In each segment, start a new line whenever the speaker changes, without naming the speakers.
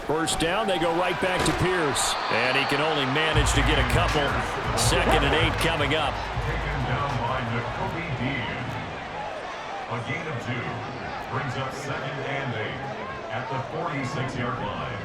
First down, they go right back to Pierce. And he can only manage to get a couple. 2nd and 8 coming up.
Taken down by Jacoby Dean. A gain of 2 brings up 2nd and 8 at the 46-yard line.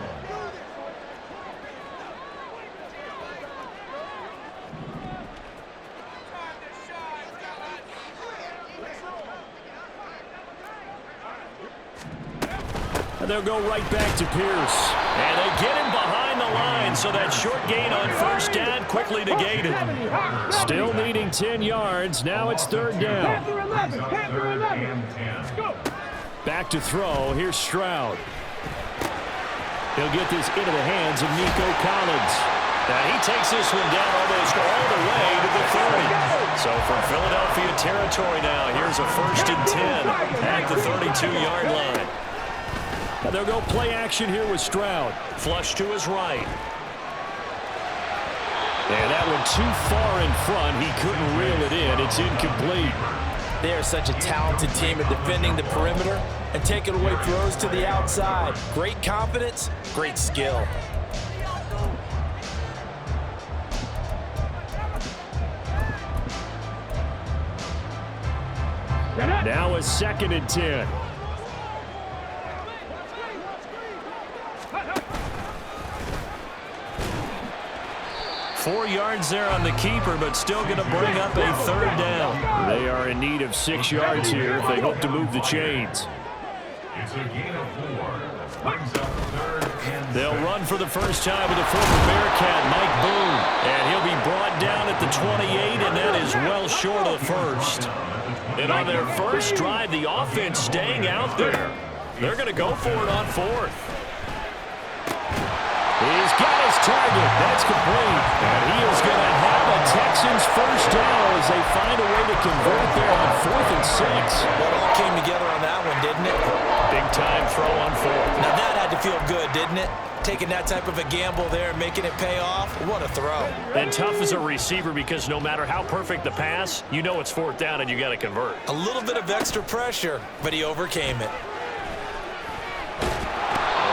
And they'll go right back to Pierce. And they get him behind the line, so that short gain on first down quickly negated. Still needing 10 yards. Now it's 3rd down. Back to throw. Here's Stroud. He'll get this into the hands of Nico Collins. Now he takes this one down almost all the way to the 30. So from Philadelphia territory now, here's a 1st and 10 at the 32-yard line. And they'll go play action here with Stroud. Flush to his right. And that one too far in front. He couldn't reel it in. It's incomplete.
They are such a talented team at defending the perimeter and taking away throws to the outside. Great confidence, great skill.
Now a 2nd and 10. Four yards there on the keeper, but still going to bring up a 3rd down. They are in need of 6 yards here if they hope to move the chains.
It's a gain of 4. Brings up 3rd and
They'll run for the first time with the former Bearcat, Mike Boone. And he'll be brought down at the 28, and that is well short of the first. And on their first drive, the offense staying out there. They're going to go for it on 4th. He's got his target. That's complete. And he is going to have a Texans first down as they find a way to convert there on 4th and 6.
It all came together on that one, didn't it?
Big time throw on 4th.
Now that had to feel good, didn't it? Taking that type of a gamble there and making it pay off. What a throw.
And tough as a receiver because no matter how perfect the pass, you know it's 4th down and you got to convert.
A little bit of extra pressure, but he overcame it.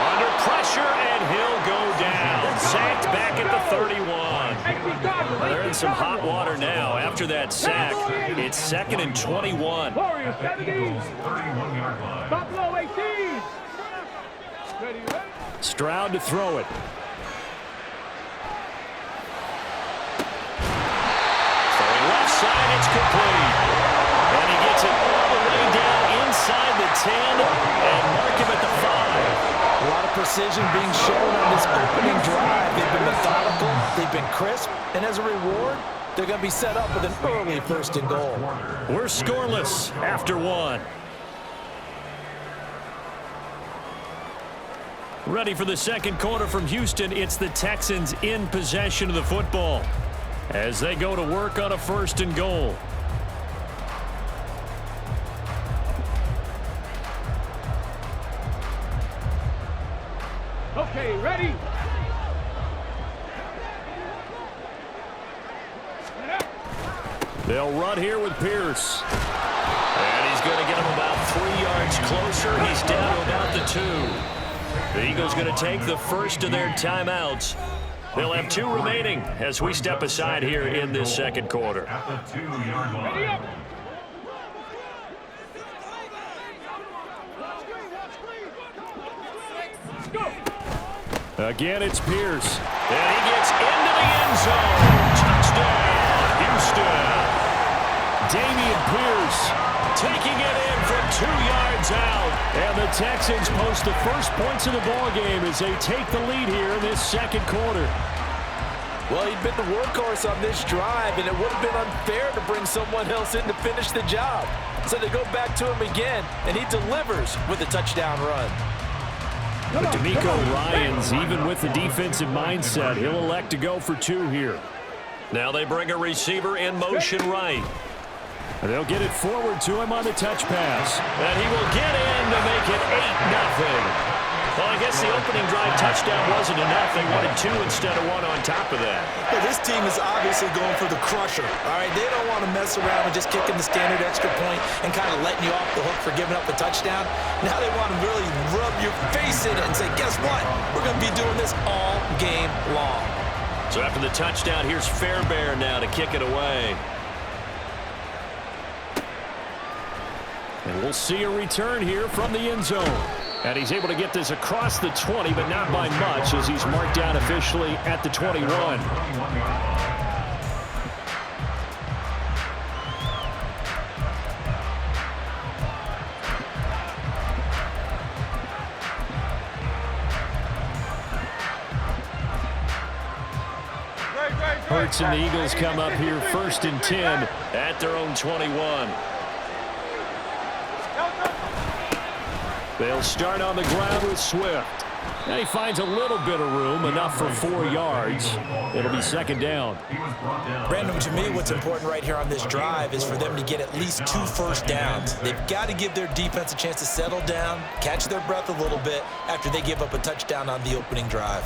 Under pressure, and he'll go down. Sacked back at the 31. They're in some hot water now. After that sack, it's 2nd and 21.
at the Eagles' 31-yard line.
Buffalo 18.
Stroud to throw it. Throwing left side, it's complete. And he gets it all the way down inside the 10 and mark him at the 5.
A lot of precision being shown on this opening drive. They've been methodical, they've been crisp, and as a reward, they're going to be set up with an early 1st and goal.
We're scoreless after 1. Ready for the 2nd quarter from Houston. It's the Texans in possession of the football as they go to work on a 1st and goal.
Okay, ready?
They'll run here with Pierce. And he's going to get him about 3 yards closer. He's down to about the 2. The Eagles going to take the first of their timeouts. They'll have 2 remaining as we step aside here in this 2nd quarter.
At the 2-yard line.
Again, it's Pierce. And he gets into the end zone. Touchdown, Houston. Damian Pierce taking it in from 2 yards out. And the Texans post the first points of the ballgame as they take the lead here in this 2nd quarter.
Well, he'd been the workhorse on this drive, and it would have been unfair to bring someone else in to finish the job. So they go back to him again, and he delivers with a touchdown run.
But D'Amico Ryans, even with the defensive mindset, he'll elect to go for 2 here. Now they bring a receiver in motion right. And they'll get it forward to him on the touch pass. And he will get in to make it 8-0. Well, I guess the opening drive touchdown wasn't enough. They wanted 2 instead of 1 on top of that.
Well, this team is obviously going for the crusher. All right, they don't want to mess around and just kicking the standard extra point and kind of letting you off the hook for giving up a touchdown. Now they want to really rub your face in it and say, guess what? We're going to be doing this all game long.
So after the touchdown, here's Fairbairn now to kick it away. And we'll see a return here from the end zone. And he's able to get this across the 20, but not by much, as he's marked down officially at the 21. Hurts and the Eagles come up here 1st and 10 at their own 21. They'll start on the ground with Swift. And he finds a little bit of room, enough for 4 yards. It'll be 2nd down.
Brandon, to me, what's important right here on this drive is for them to get at least 2 first downs. They've got to give their defense a chance to settle down, catch their breath a little bit after they give up a touchdown on the opening drive.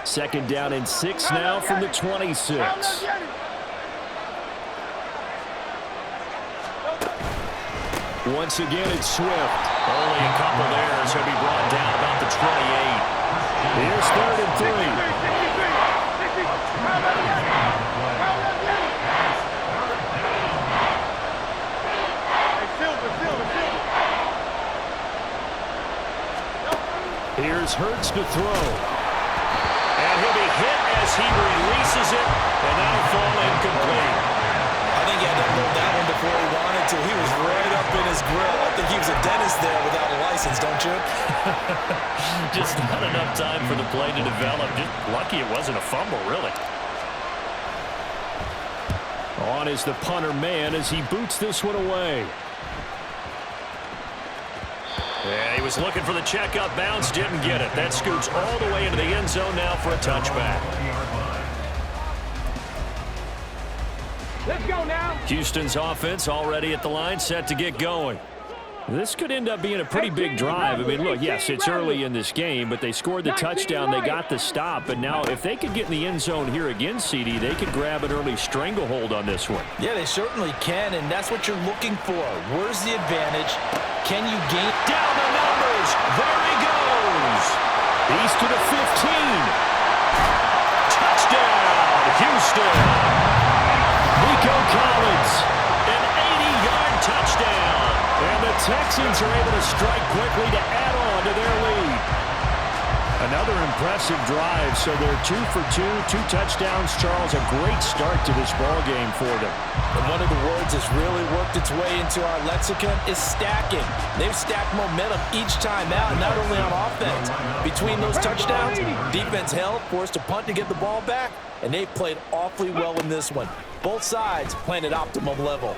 Second down and 6 now from the 26. Once again, it's Swift. Only a couple there, so he'll be brought down about the 28. Here's 3rd and 3. Here's Hurts to throw. And he'll be hit as he releases it, and that'll fall incomplete.
I think he had to unload that one before he wanted to. He was right up in his grill. I think he was a dentist there without a license, don't you?
Just not enough time for the play to develop. Just lucky it wasn't a fumble, really. On is the punter man as he boots this one away. Yeah, he was looking for the checkup bounce, didn't get it. That scoots all the way into the end zone now for a touchback.
Let's go now.
Houston's offense already at the line, set to get going. This could end up being a pretty big drive. I mean, look, yes, it's early in this game, but they scored the touchdown. They got the stop. And now if they could get in the end zone here again, CD, they could grab an early stranglehold on this one.
Yeah, they certainly can, and that's what you're looking for. Where's the advantage? Can you gain?
Down the numbers. There he goes. He's to the 15. Touchdown, Houston. Nico Collins, an 80-yard touchdown. And the Texans are able to strike quickly to add on to their lead. Another impressive drive, so they're 2 for 2, 2 touchdowns. Charles, a great start to this ball game for them.
And one of the words that's really worked its way into our lexicon is stacking. They've stacked momentum each time out, not only on offense. Between those touchdowns, defense held, forced a punt to get the ball back, and they've played awfully well in this one. Both sides playing at optimum level.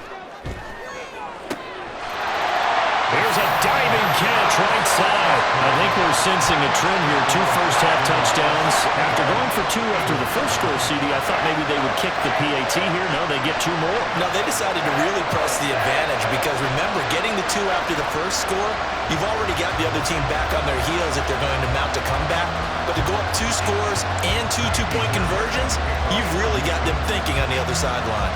Here's a diving catch right side. I think we're sensing a trend here. 2 first-half touchdowns. After going for 2 after the first score, CD, I thought maybe they would kick the PAT here. No, they get 2 more.
No, they decided to really press the advantage because, remember, getting the 2 after the first score, you've already got the other team back on their heels if they're going to mount a comeback. But to go up 2 scores and 2 two-point conversions, you've really got them thinking on the other sideline.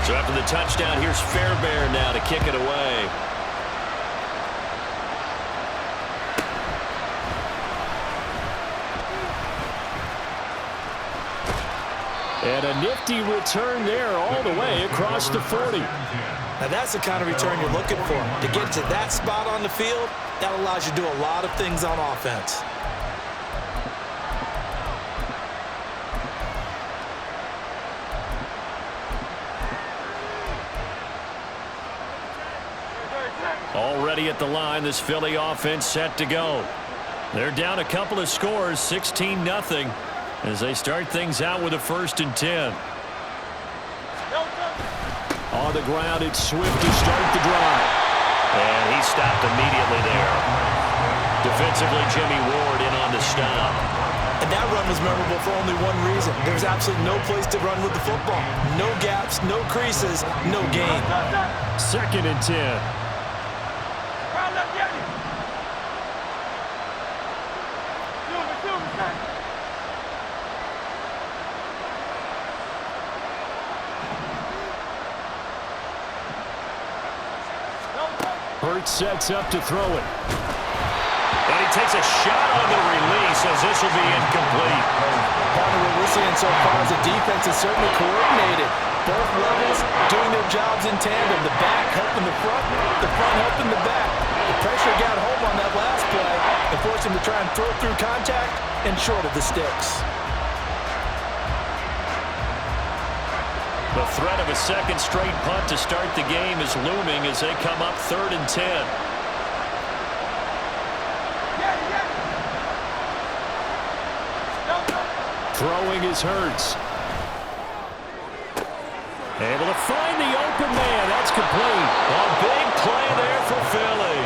So after the touchdown, here's Fairbairn now to kick it away. And a nifty return there all the way across the 40.
Now that's the kind of return you're looking for. To get to that spot on the field, that allows you to do a lot of things on offense.
Already at the line, this Philly offense set to go. They're down a couple of scores, 16-0. As they start things out with a 1st and 10. On the ground, it's Swift to start the drive. And he stopped immediately there. Defensively, Jimmy Ward in on the stop.
And that run was memorable for only one reason. There was absolutely no place to run with the football. No gaps, no creases, no gain.
2nd and 10. Hurts sets up to throw it. And he takes a shot on the release as this will be incomplete.
Part of what we're seeing so far is the defense is certainly coordinated. Both levels doing their jobs in tandem. The back helping the front helping the back. The pressure got home on that last play and forced him to try and throw through contact and short of the sticks.
The threat of a second straight punt to start the game is looming as they come up 3rd and 10. Throwing is Hurts. Able to find the open man. That's complete. A big play there for Philly.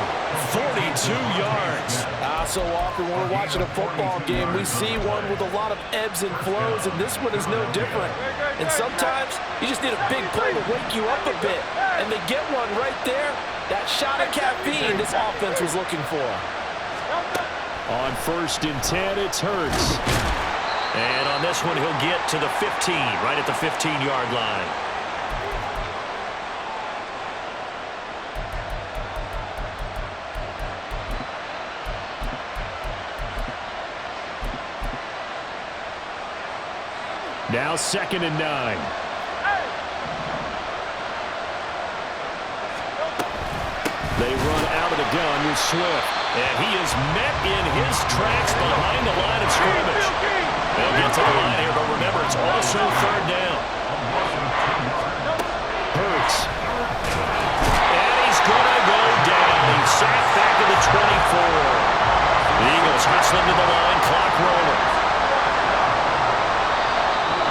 42 yards.
So often when we're watching a football game, we see one with a lot of ebbs and flows, and this one is no different. And sometimes you just need a big play to wake you up a bit. And they get one right there. That shot of caffeine this offense was looking for.
On 1st and 10, it's Hurts. And on this one, he'll get to the 15, right at the 15-yard line. Now 2nd and 9. They run out of the gun with Swift. And he is met in his tracks behind the line of scrimmage. They'll get to the line here, but remember, it's also 3rd down. Hurts. And he's going to go down. He's sacked back to the 24. The Eagles hustling to the line, clock rolling.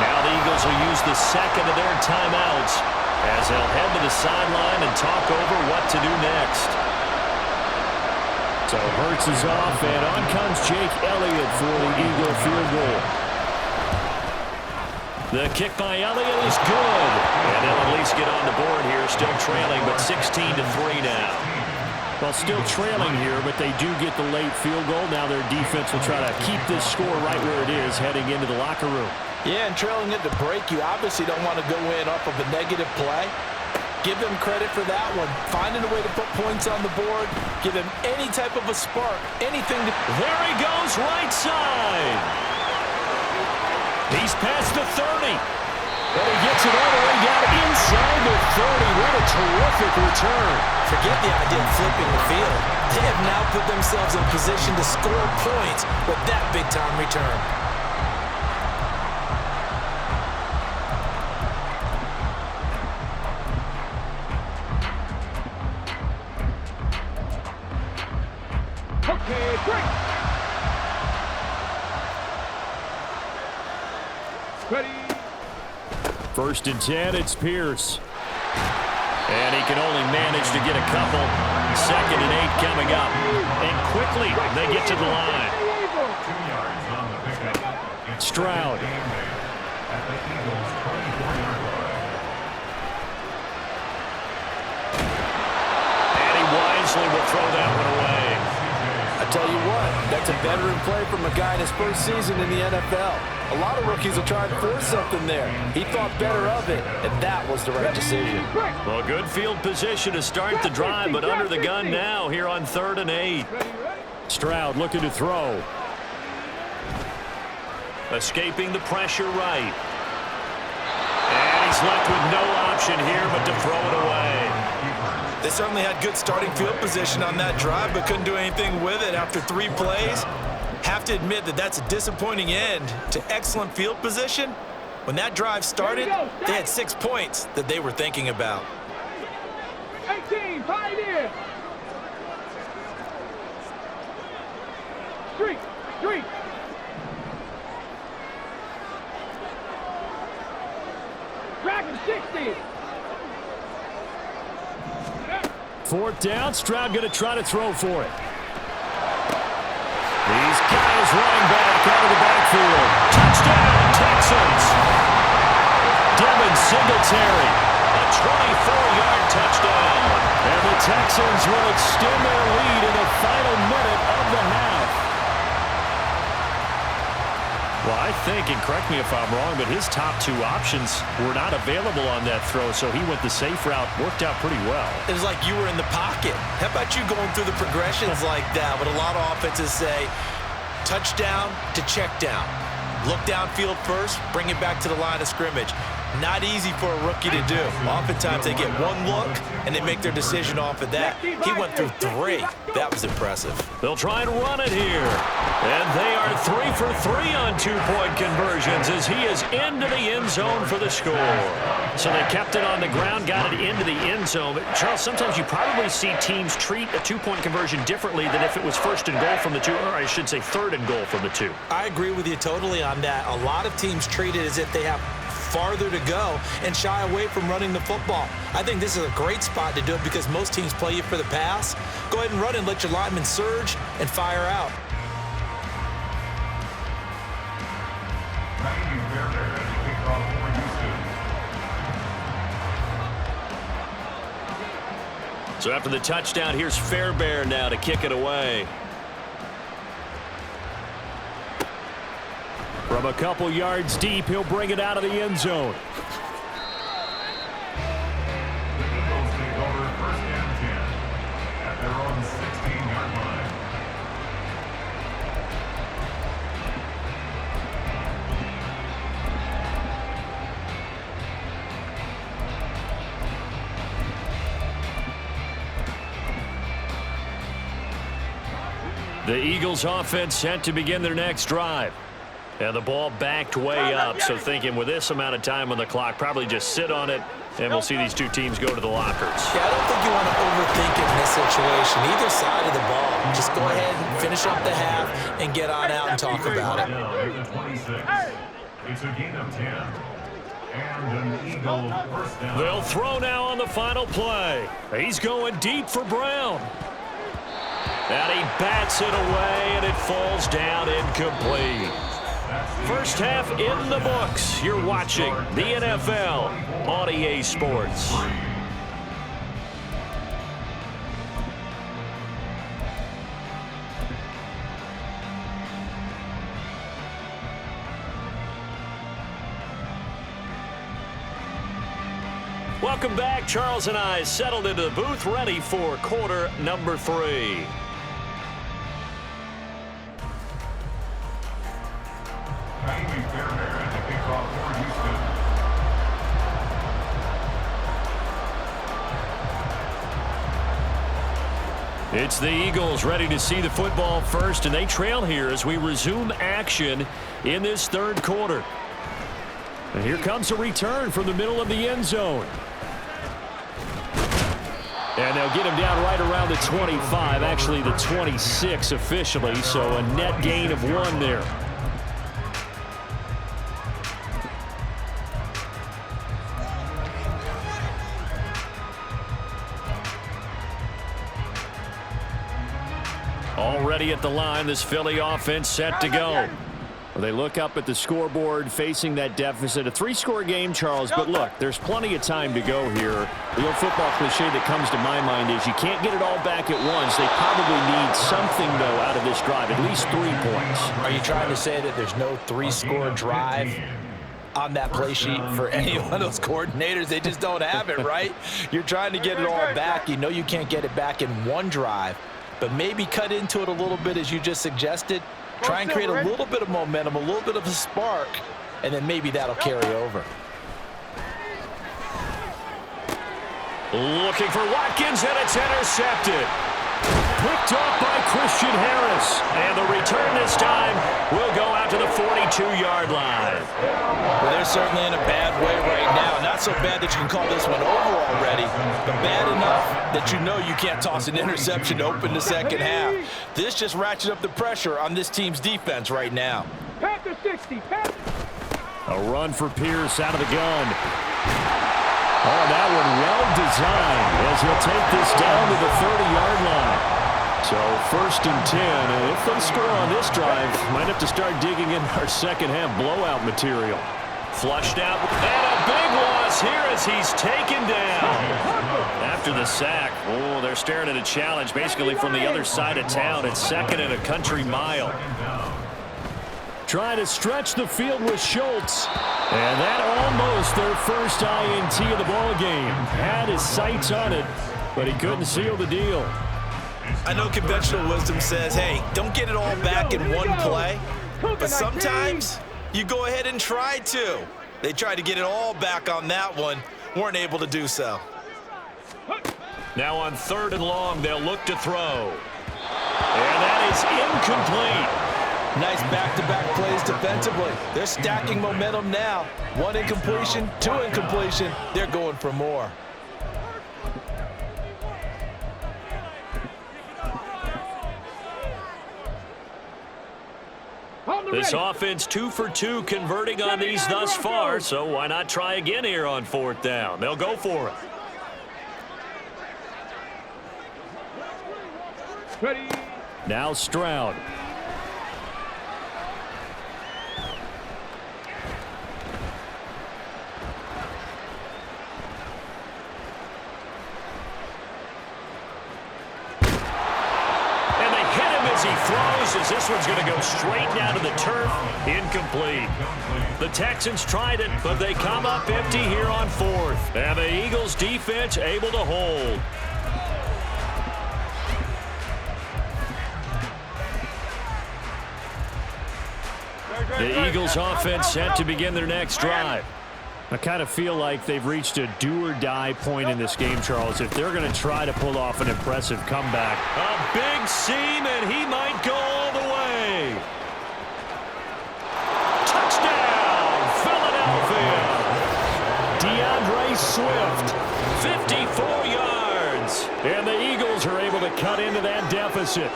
Now the Eagles will use the second of their timeouts as they'll head to the sideline and talk over what to do next. So Hurts is off, and on comes Jake Elliott for the Eagle field goal. The kick by Elliott is good. And they'll at least get on the board here, still trailing, but 16-3 now. Well, still trailing here, but they do get the late field goal. Now their defense will try to keep this score right where it is heading into the locker room.
Yeah, and trailing it to break, you obviously don't want to go in off of a negative play. Give them credit for that one. Finding a way to put points on the board. Give them any type of a spark. Anything to...
There he goes, right side. He's past the 30. And he gets it all the way down inside the 30. What a terrific return.
Forget the idea of flipping the field. They have now put themselves in position to score points with that big-time return.
Okay, great. Ready.
1st and 10, it's Pierce. And he can only manage to get a couple. 2nd and 8 coming up. And quickly, they get to the line.
2 yards on the pickup.
Stroud.
At the Eagles' 24-yard line.
And he wisely will throw that one away.
I tell you what, that's a veteran play from a guy in his first season in the NFL. A lot of rookies will try and force something there. He thought better of it, and that was the right decision.
Well, good field position to start the drive, but under the gun now here on 3rd and 8. Stroud looking to throw. Escaping the pressure right. And he's left with no option here but to throw it away.
They certainly had good starting field position on that drive, but couldn't do anything with it after 3 plays. Have to admit that that's a disappointing end to excellent field position. When that drive started, they had 6 points that they were thinking about.
18, Pioneer. Street. Dragon 60.
4th down, Stroud going to try to throw for it. These guys running back out of the backfield. backfield. Touchdown, Texans. Devin Singletary, a 24-yard touchdown. And the Texans will extend their lead in the final minute of the half. Well, I think, and correct me if I'm wrong, but his top two options were not available on that throw, so he went the safe route. Worked out pretty well.
It was like you were in the pocket. How about you going through the progressions like that? But a lot of offenses say touchdown to check down. Look downfield first, bring it back to the line of scrimmage. Not easy for a rookie to do. Oftentimes they get one look and they make their decision off of that. He went through three. That was impressive.
They'll try and run it here. And they are 3 for 3 on two-point conversions as he is into the end zone for the score. So they kept it on the ground, got it into the end zone. But Charles, sometimes you probably see teams treat a two-point conversion differently than if it was first and goal from the two, or I should say third and goal from the two.
I agree with you totally on that. A lot of teams treat it as if they have farther to go and shy away from running the football. I think this is a great spot to do it because most teams play you for the pass. Go ahead and run and let your linemen surge and fire out.
So after the touchdown, here's Fairbairn now to kick it away. From a couple yards deep, he'll bring it out of the end zone.
The Eagles take over first and 10 at their own 16-yard line.
The Eagles offense set to begin their next drive. And the ball backed way up, so thinking with this amount of time on the clock, probably just sit on it, and we'll see these two teams go to the lockers.
Yeah, I don't think you want to overthink it in this situation. Either side of the ball. Just go ahead and finish up the half and get on out and talk about it.
Down, 26. It's a gain of 10. And an Eagle first down.
They'll throw now on the final play. He's going deep for Brown. And he bats it away, and it falls down incomplete. First half in the books. You're watching the NFL on EA Sports. Welcome back. Charles and I settled into the booth, ready for quarter number 3. It's the Eagles ready to see the football first, and they trail here as we resume action in this third quarter. And here comes a return from the middle of the end zone. And they'll get him down right around the 25, actually the 26 officially, so a net gain of 1 there. Already at the line, this Philly offense set to go. They look up at the scoreboard facing that deficit. A 3-score game, Charles, but look, there's plenty of time to go here. The old football cliche that comes to my mind is you can't get it all back at once. They probably need something, though, out of this drive, at least 3 points.
Are you trying to say that there's no 3-score drive on that play sheet for any one of those coordinators? They just don't have it, right? You're trying to get it all back. You know you can't get it back in one drive, but maybe cut into it a little bit as you just suggested. Try and create a little bit of momentum, a little bit of a spark, and then maybe that'll carry over.
Looking for Watkins, and it's intercepted. Picked off by Christian Harris. And the return this time will go out to the 42-yard line.
Well, they're certainly in a bad way right now. Not so bad that you can call this one over already, but bad enough that you know you can't toss an interception to open the second half. This just ratchets up the pressure on this team's defense right now.
Panther 60.
A run for Pierce out of the gun. Oh, that one well designed as he'll take this down to the 30-yard line. So 1st and 10, and if they score on this drive, might have to start digging in our second half blowout material.
Flushed out, and a big loss here as he's taken down. After the sack, oh, they're staring at a challenge basically from the other side of town. It's 2nd and a country mile.
Trying to stretch the field with Schultz. And that almost their first INT of the ball game. Had his sights on it, but he couldn't seal the deal.
I know conventional wisdom says, hey, don't get it all back in one play. But sometimes you go ahead and try to. They tried to get it all back on that one. Weren't able to do so.
Now on 3rd and long, they'll look to throw. And that is incomplete.
Nice back-to-back plays defensively. They're stacking momentum now. 1 incompletion, 2 incompletion. They're going for more.
This offense 2 for 2 converting on these thus far, so why not try again here on 4th down? They'll go for it.
Ready.
Now Stroud.
He throws as this one's going to go straight down to the turf. Incomplete. The Texans tried it, but they come up empty here on 4th. And the Eagles defense able to hold.
The Eagles offense set to begin their next drive. I kind of feel like they've reached a do-or-die point in this game, Charles. If they're going to try to pull off an impressive comeback.
A big seam, and he might go all the way. Touchdown, Philadelphia.
DeAndre Swift.
54 yards.
And the Eagles are able to cut into that deficit.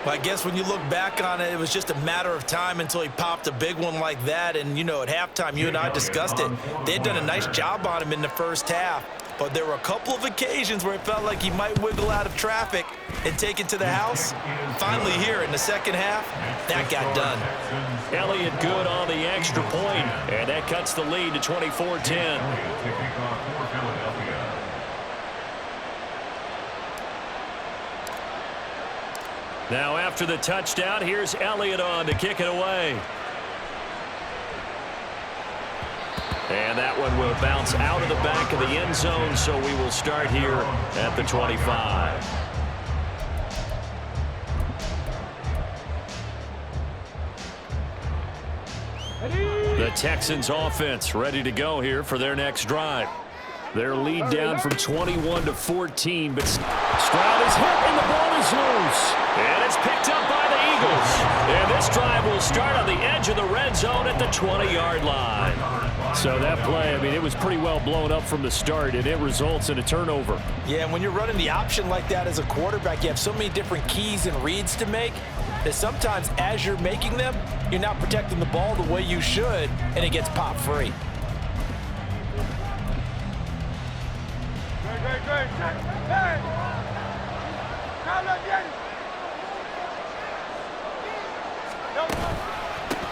Well, I guess when you look back on it, it was just a matter of time until he popped a big one like that. And, you know, at halftime, you and I discussed it. They had done a nice job on him in the first half. But there were a couple of occasions where it felt like he might wiggle out of traffic and take it to the house. Finally here in the second half, that got done.
Elliott good on the extra point, and that cuts the lead to 24-10. Now after the touchdown, here's Elliott on to kick it away. And that one will bounce out of the back of the end zone, so we will start here at the 25. The Texans offense ready to go here for their next drive. Their lead down from 21 to 14, but Stroud is hit and the ball is loose. And it's picked up by the Eagles. And this drive will start on the edge of the red zone at the 20-yard line.
So that play, I mean, it was pretty well blown up from the start, and it results in a turnover.
Yeah, and when you're running the option like that as a quarterback, you have so many different keys and reads to make that sometimes as you're making them, you're not protecting the ball the way you should, and it gets popped free.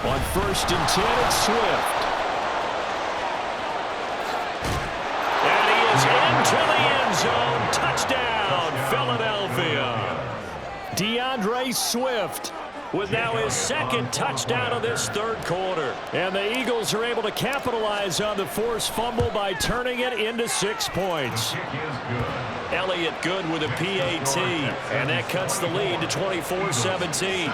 On 1st and 10, it's Swift.
And he is into the end zone. Touchdown, Philadelphia.
DeAndre Swift
with now his second touchdown of this third quarter.
And the Eagles are able to capitalize on the forced fumble by turning it into 6 points.
Elliott good with a PAT, and that cuts the lead to 24-17.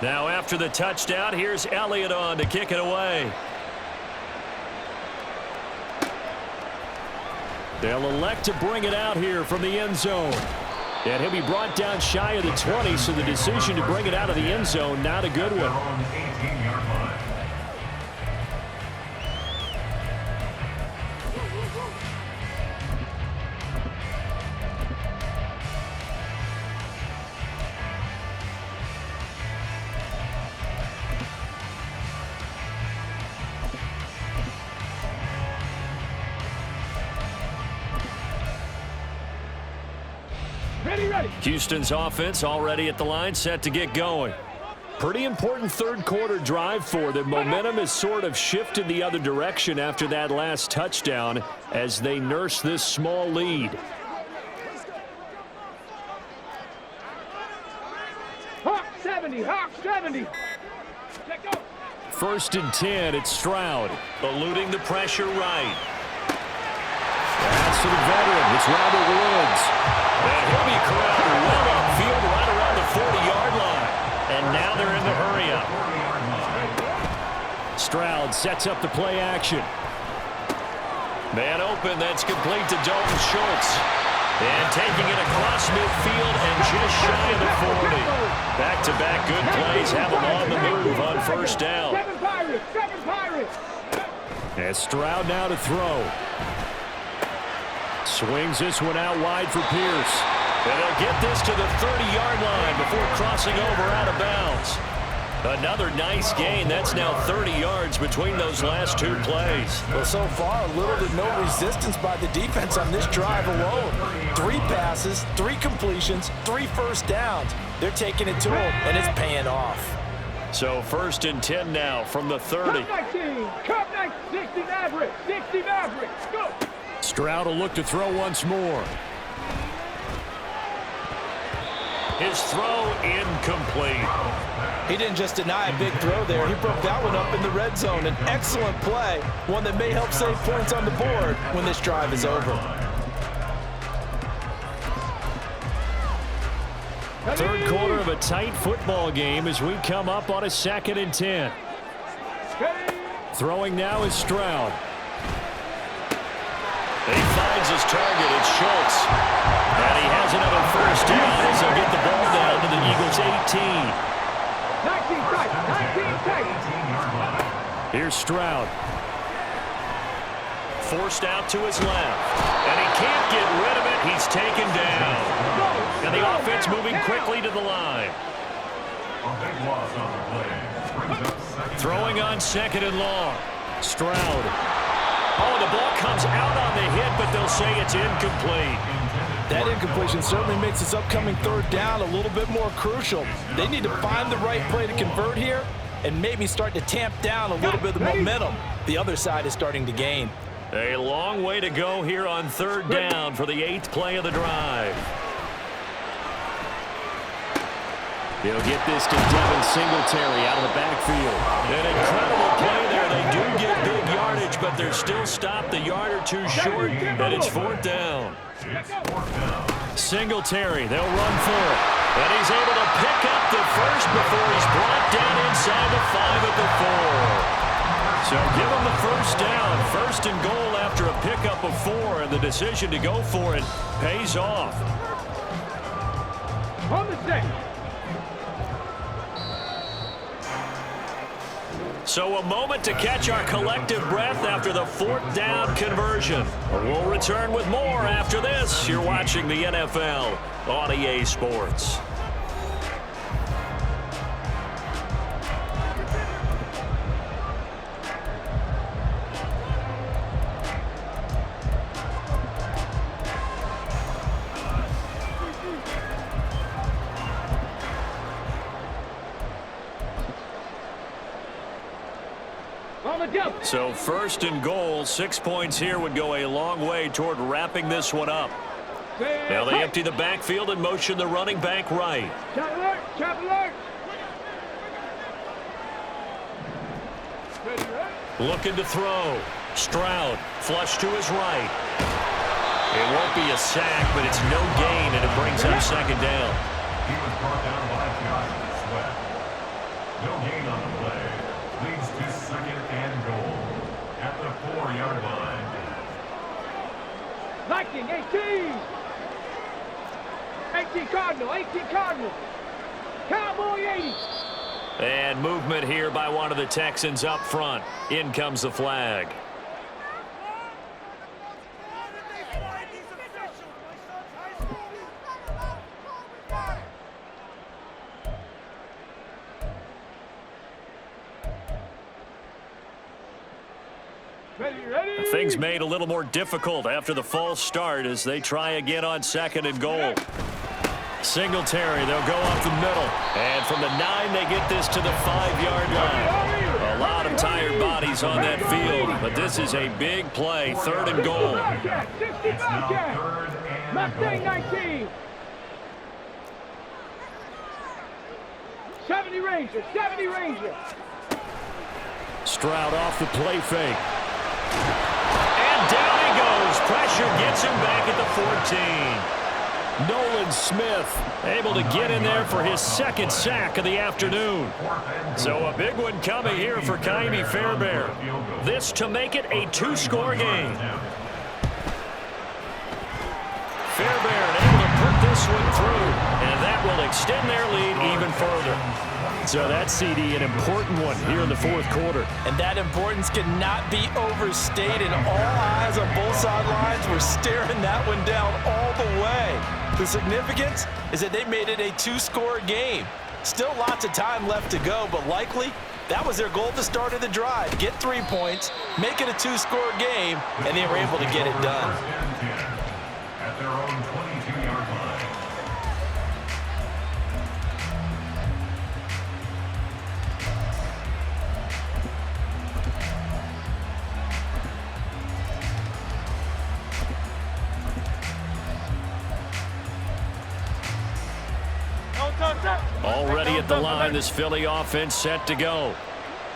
Now after the touchdown, here's Elliott on to kick it away.
They'll elect to bring it out here from the end zone. And he'll be brought down shy of the 20, so the decision to bring it out of the end zone, not a good one.
ready.
Houston's offense already at the line, set to get going. Pretty important third quarter drive for them. Momentum has sort of shifted the other direction after that last touchdown as they nurse this small lead.
Hawk 70, Hawk 70. Check go.
1st and 10, it's Stroud. Eluding the pressure right. Pass to the veteran. It's Robert Woods. And he'll be corralled well upfield right around the 40-yard line. And now they're in the hurry-up. Stroud sets up the play action. Man open, that's complete to Dalton Schultz. And taking it across midfield and just shy of the 40. Back-to-back good plays have him on the move on 1st down.
7 Pirates, 7 Pirates.
And Stroud now to throw. Swings this one out wide for Pierce. And they'll get this to the 30-yard line before crossing over out of bounds. Another nice gain. That's now 30 yards between those last 2 plays.
Well, so far, little to no resistance by the defense on this drive alone. 3 passes, 3 completions, 3 first downs. They're taking it to him, and it's paying off.
So 1st and 10 now from the 30.
Cup 19, Cup 19, 60 Mavericks, 60 Mavericks, go.
Stroud will look to throw once more. His throw incomplete.
He didn't just deny a big throw there. He broke that one up in the red zone. An excellent play, one that may help save points on the board when this drive is over.
3rd quarter of a tight football game as we come up on a 2nd and 10. Throwing now is Stroud. He finds his target. It's Schultz. And he has another 1st down as he'll get the ball down to the Eagles' 18.
19 tight, 19 tight.
Here's Stroud. Forced out to his left. And he can't get rid of it. He's taken down. And the offense moving quickly to the line.
A big loss on the play. Brings up 2nd
Throwing on 2nd and long. Stroud. Oh, the ball comes out on the hit, but they'll say it's incomplete.
That incompletion certainly makes this upcoming 3rd down a little bit more crucial. They need to find the right play to convert here and maybe start to tamp down a little bit of the momentum the other side is starting to gain.
A long way to go here on 3rd down for the 8th play of the drive. They'll get this to Devin Singletary out of the backfield. An incredible play there. They do get big yardage, but they're still stopped a yard or 2 short, and it's 4th down. Singletary, they'll run for it. And he's able to pick up the first before he's brought down inside the 5 at the 4. So give him the 1st down. 1st and goal after a pickup of 4, and the decision to go for it pays off.
On the 6.
So a moment to catch our collective breath after the 4th down conversion. We'll return with more after this. You're watching the NFL on EA Sports. So 1st and goal, 6 points here would go a long way toward wrapping this one up. Now they empty the backfield and motion the running back right.
Chop alert, chop alert.
Looking to throw. Stroud, flush to his right. It won't be a sack, but it's no gain, and it brings up 2nd down.
He was brought down by Jonathan Sweat. No gain on the play. Leads to 2nd and goal at the 4-yard line.
Viking, 18. 18 Cardinal, 18 Cardinal. Cowboy 80.
And movement here by one of the Texans up front. In comes the flag.
Ready.
Things made a little more difficult after the false start as they try again on 2nd and goal. Singletary, they'll go up the middle. And from the 9, they get this to the 5-yard line. A lot of tired bodies on that field, but this is a big play, 3rd and goal.
It's now 3rd and
Mustang
goal.
19. 70 Ranger, 70 Ranger.
Stroud off the play fake. And down he goes. Pressure gets him back at the 14. Nolan Smith able to get in there for his 2nd sack of the afternoon. So a big one coming here for Ka'imi Fairbairn. This to make it a 2-score game. Fairbairn able to put this one through, and that will extend their lead even further. So that's, CD, an important one here in the 4th quarter.
And that importance cannot be overstated. All eyes on both sidelines were staring that one down all the way. The significance is that they made it a 2-score game. Still lots of time left to go, but likely that was their goal at the start of the drive. Get 3 points, make it a 2-score game, and they were able to get it done.
At their own 22-yard line.
Already at the line, this Philly offense set to go.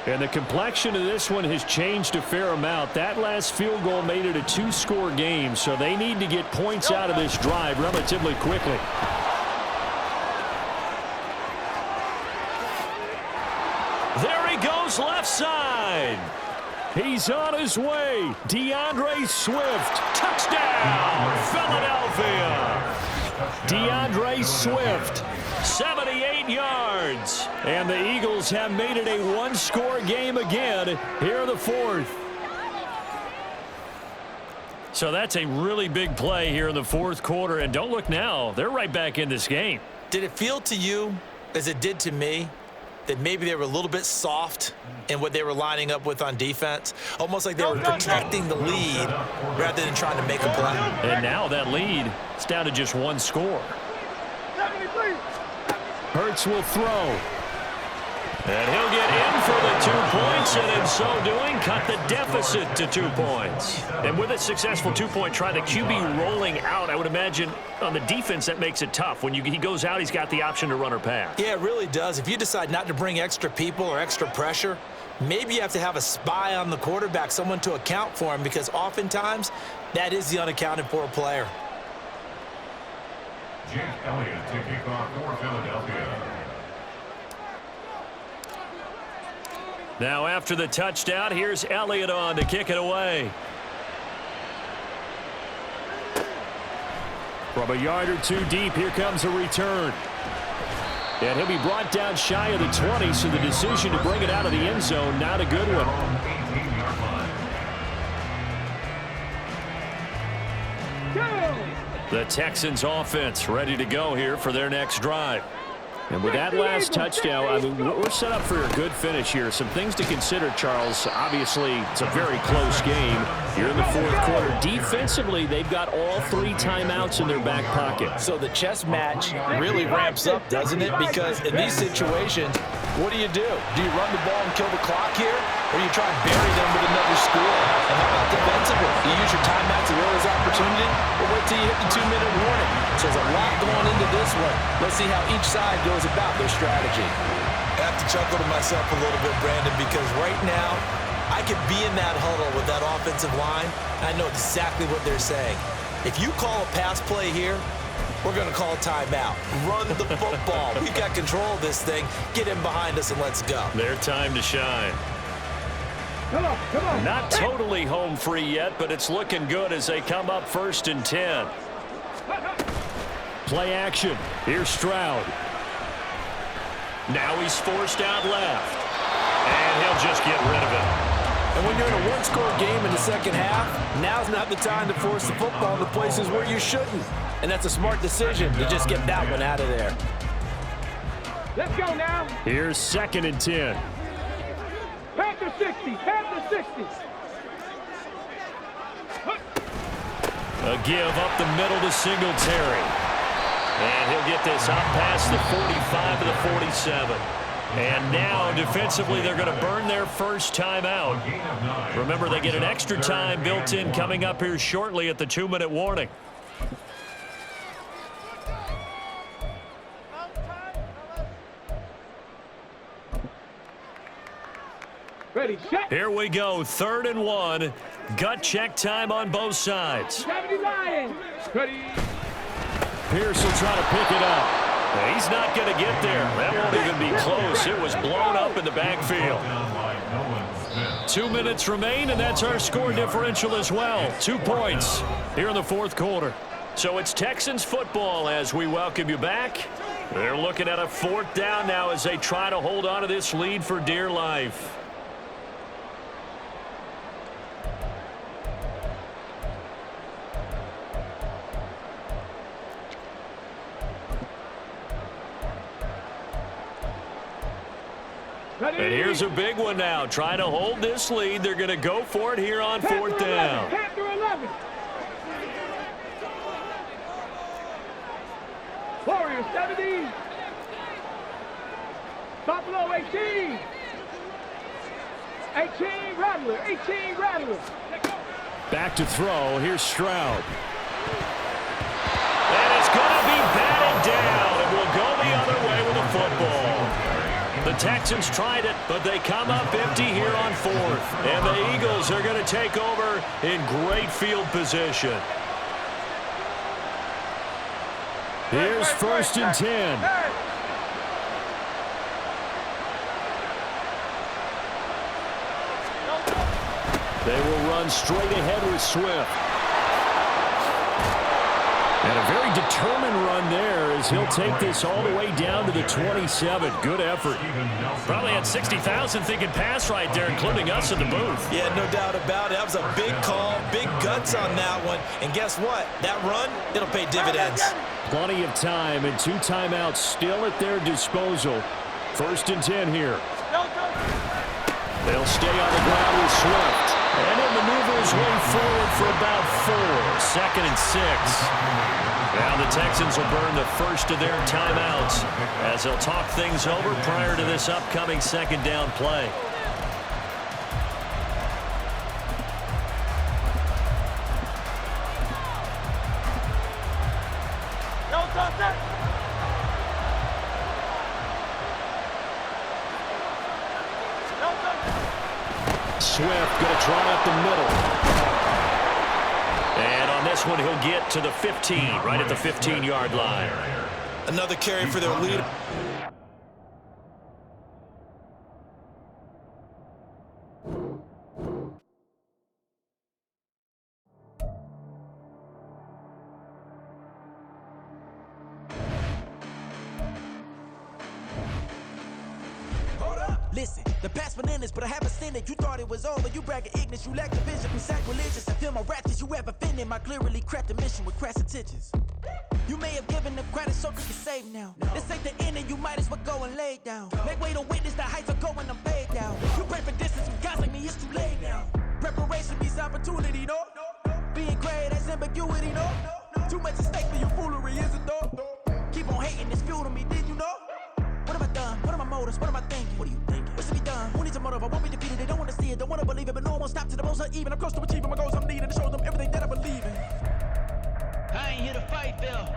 And the complexion of this one has changed a fair amount. That last field goal made it a 2-score game, so they need to get points out of this drive relatively quickly. There he goes left side. He's on his way. DeAndre Swift. Touchdown, Philadelphia. DeAndre Swift, 78 yards. And the Eagles have made it a 1-score game again here in the 4th. So that's a really big play here in the 4th quarter. And don't look now, they're right back in this game.
Did it feel to you, as it did to me, that maybe they were a little bit soft in what they were lining up with on defense? Almost like they were protecting the lead rather than trying to make a play.
And now that lead is down to just 1 score.
73.
Hurts will throw. And he'll get in for the 2 points, and in so doing, cut the deficit to 2 points. And with a successful 2-point try, the QB rolling out, I would imagine on the defense that makes it tough. When he goes out, he's got the option to run or pass.
Yeah, it really does. If you decide not to bring extra people or extra pressure, maybe you have to have a spy on the quarterback, someone to account for him, because oftentimes that is the unaccounted for player.
Jake Elliott to kick off for Philadelphia.
Now after the touchdown, here's Elliott on to kick it away. From a yard or 2 deep, here comes a return. And he'll be brought down shy of the 20, so the decision to bring it out of the end zone, not a good one.
18-yard line.
The Texans offense ready to go here for their next drive. And with that last touchdown, I mean, we're set up for a good finish here. Some things to consider, Charles. Obviously, it's a very close game here in the 4th quarter. Defensively, they've got all 3 timeouts in their back pocket.
So the chess match really ramps up, doesn't it? Because in these situations, what do? Do you run the ball and kill the clock here? Or do you try and bury them with another score? And how about defensively? Do you use your timeouts as well as opportunity? Or wait till you hit the 2-minute warning? So there's a lot going into this one. Let's see how each side goes about their strategy. I have to chuckle to myself a little bit, Brandon, because right now, I could be in that huddle with that offensive line. I know exactly what they're saying. If you call a pass play here, we're going to call a timeout. Run the football. We've got control of this thing. Get in behind us and let's go.
Their time to shine.
Come on.
Not totally home free yet, but it's looking good as they come up 1st and 10. Play action. Here's Stroud. Now he's forced out left. And he'll just get rid of it.
And when you're in a 1-score game in the second half, now's not the time to force the football in the places where you shouldn't. And that's a smart decision to just get that one out of there.
Let's go now.
Here's 2nd and 10.
Panther 60. Panther 60.
A give up the middle to Singletary. And he'll get this up past the 45 to the 47. And now, defensively, they're going to burn their first timeout. Remember, they get an extra time built in coming up here shortly at the 2-minute warning.
Ready, set.
Here we go, 3rd and 1. Gut check time on both sides.
70 Lions. Ready.
Pierce will try to pick it up. He's not going to get there. That won't even be close. It was blown up in the backfield. 2 minutes remain, and that's our score differential as well. 2 points here in the 4th quarter. So it's Texans football as we welcome you back. They're looking at a 4th down now as they try to hold on to this lead for dear life. And here's a big one now. Trying to hold this lead. They're going to go for it here on 4th down.
10 through 11. Warriors 70. Buffalo 18. 18 Rattler. 18 Rattler.
Back to throw. Here's Stroud.
And it's going to be batted down. It will go the other way with the football. The Texans tried it, but they come up empty here on 4th. And the Eagles are going to take over in great field position.
Here's 1st and 10. They will run straight ahead with Swift. And a very determined run there as he'll take this all the way down to the 27. Good effort.
Probably had 60,000 thinking pass right there, including us in the booth.
Yeah, no doubt about it. That was a big call, big guts on that one. And guess what? That run, it'll pay dividends.
Plenty of time and 2 timeouts still at their disposal. 1st and 10 here. They'll stay on the ground with Swift. And he'll maneuver his way forward for about 4.
2nd and 6. Now the Texans will burn the first of their timeouts as they'll talk things over prior to this upcoming 2nd down play.
Swift going to try up the middle.
And on this one, he'll get to the 15, right at the 15-yard line.
Another carry for their leader.
Listen, the past bananas, but I haven't seen it. You thought it was over, you bragging ignorance, you lack the vision, you sacrilegious. I feel my wrath as you ever offended my clearly crafted mission with crass intentions. You may have given the credit so you can save now. This ain't the end and you might as well go and lay down. Make way to witness the heights of going, I'm paid down. You pray for distance with guys like me, it's too late now. Preparation means opportunity, no? Being great, that's ambiguity, no? Too much at stake for your foolery, is it though? Keep on hating, it's fuel to me, did you know? What have I done? What are my motives? What am I thinking? What are you thinking? What's to be done? Who needs a motive? I won't be defeated. They don't want to see it, don't want to believe it, but no one won't stop to the most uneven. I'm close to achieving my goals. I'm needing to show them everything that I believe in.
I ain't here to fight, Bill.